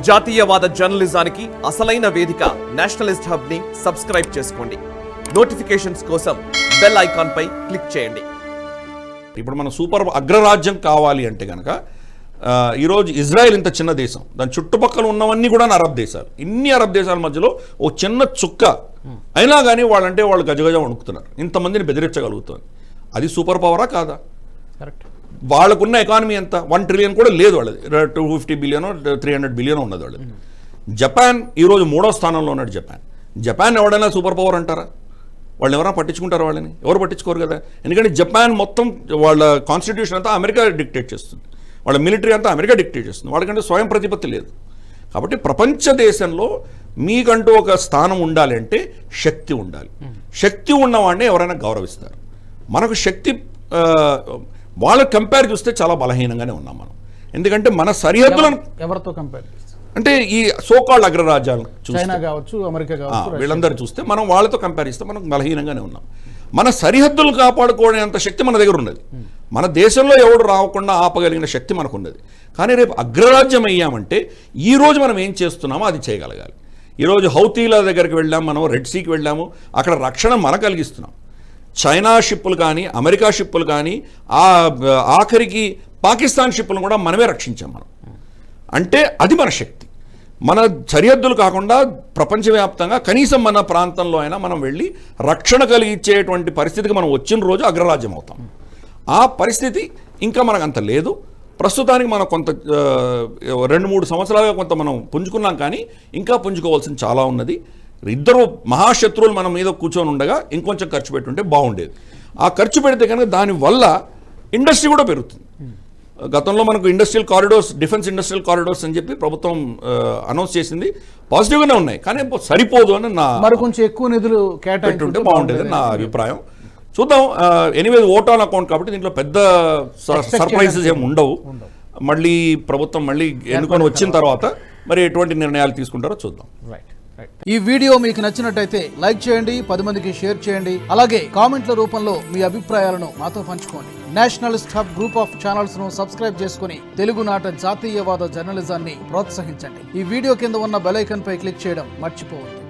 జాతీయవాద జర్నలిజానికి అసలైన వేదిక నేషనలిస్ట్ హబ్ ని సబ్స్క్రైబ్ చేసుకోండి. నోటిఫికేషన్స్ కోసం బెల్ ఐకాన్ పై క్లిక్ చేయండి. ఇప్పుడు మన సూపర్ అగ్రరాజ్యం కావాలి అంటే కనుక ఈరోజు ఇజ్రాయెల్ ఇంత చిన్న దేశం, దాని చుట్టుపక్కల ఉన్నవన్నీ కూడా అరబ్ దేశాలు. ఇన్ని అరబ్ దేశాల మధ్యలో ఓ చిన్న చుక్క అయినా కానీ వాళ్ళు గజగజ వణుకుతున్నారు. ఇంతమందిని బెదిరించగలుగుతుంది. అది సూపర్ పవరా కాదా? కరెక్ట్. వాళ్ళకున్న ఎకానమీ ఎంత? 1 ట్రిలియన్ కూడా లేదు వాళ్ళది. 250 బిలియన్ 300 బిలియన్ ఉన్నది వాళ్ళది. జపాన్ ఈరోజు 3వ స్థానంలో ఉన్నాడు. జపాన్ ఎవడైనా సూపర్ పవర్ అంటారా? వాళ్ళు ఎవరైనా పట్టించుకుంటారు? వాళ్ళని ఎవరు పట్టించుకోరు కదా. ఎందుకంటే జపాన్ మొత్తం వాళ్ళ కాన్స్టిట్యూషన్ అంతా అమెరికా డిక్టేట్ చేస్తుంది, వాళ్ళ మిలిటరీ అంతా అమెరికా డిక్టేట్ చేస్తుంది. వాళ్ళకంటే స్వయం ప్రతిపత్తి లేదు. కాబట్టి ప్రపంచ దేశంలో మీకంటూ ఒక స్థానం ఉండాలి అంటే శక్తి ఉండాలి. శక్తి ఉన్నవాడిని ఎవరైనా గౌరవిస్తారు. మనకు శక్తి వాళ్ళ కంపేర్ చూస్తే చాలా బలహీనంగానే ఉన్నాం మనం. ఎందుకంటే మన సరిహద్దులను ఎవరితో కంపేర్ అంటే ఈ సోకాల్డ్ అగ్రరాజ్యాలను చైనా కావచ్చు, అమెరికా కావచ్చు, వీళ్ళందరూ చూస్తే మనం వాళ్ళతో కంపేర్ చేస్తే మనం బలహీనంగానే ఉన్నాం. మన సరిహద్దులు కాపాడుకోవడంత శక్తి మన దగ్గర ఉన్నది. మన దేశంలో ఎవడు రాకుండా ఆపగలిగిన శక్తి మనకు ఉన్నది. కానీ రేపు అగ్రరాజ్యం అయ్యామంటే ఈరోజు మనం ఏం చేస్తున్నామో అది చేయగలగాలి. ఈరోజు హౌతీల దగ్గరికి వెళ్ళాము, మనం రెడ్ సీకి వెళ్ళాము, అక్కడ రక్షణ మన కలిగిస్తున్నాం. చైనా షిప్పులు కానీ, అమెరికా షిప్పులు కానీ, ఆఖరికి పాకిస్తాన్ షిప్పులను కూడా మనమే రక్షించాం మనం. అంటే అది మన శక్తి. మన సరిహద్దులు కాకుండా ప్రపంచవ్యాప్తంగా కనీసం మన ప్రాంతంలో అయినా మనం వెళ్ళి రక్షణ కలిగించేటువంటి పరిస్థితికి మనం వచ్చిన రోజు అగ్రరాజ్యం అవుతాం. ఆ పరిస్థితి ఇంకా మనకు అంత లేదు. ప్రస్తుతానికి మనం కొంత 2-3 సంవత్సరాలుగా కొంత మనం పుంజుకున్నాం, కానీ ఇంకా పుంజుకోవాల్సింది చాలా ఉన్నది. ఇద్దరు మహాశత్రువులు మన మీద కూర్చొని ఉండగా ఇంకొంచెం ఖర్చు పెట్టుంటే బాగుండేది. ఆ ఖర్చు పెడితే కనుక దానివల్ల ఇండస్ట్రీ కూడా పెరుగుతుంది. గతంలో మనకు industrial corridors, defence industrial corridors అని చెప్పి ప్రభుత్వం అనౌన్స్ చేసింది. పాజిటివ్గానే ఉన్నాయి, కానీ సరిపోదు అని మరి కొంచెం ఎక్కువ నిధులు కేటాయించుంటే బాగుండేది నా అభిప్రాయం. చూద్దాం. ఎనీవే ఓట్ ఆన్ అకౌంట్ కాబట్టి దీంట్లో పెద్ద సర్ప్రైజెస్ ఏమి ఉండవు. మళ్ళీ ప్రభుత్వం మళ్ళీ ఎన్నుకొని వచ్చిన తర్వాత మరి ఎటువంటి నిర్ణయాలు తీసుకుంటారో చూద్దాం. ఈ వీడియో మీకు నచ్చినట్టయితే లైక్ చేయండి, 10 మందికి షేర్ చేయండి. అలాగే కామెంట్ల రూపంలో మీ అభిప్రాయాలను మాతో పంచుకోండి. Nationalist hub group of channels ను సబ్స్క్రైబ్ చేసుకుని తెలుగునాట జాతీయవాద జర్నలిజాన్ని ప్రోత్సహించండి. ఈ వీడియో కింద ఉన్న బెల్ ఐకాన్ పై క్లిక్ చేయడం మర్చిపోవద్దు.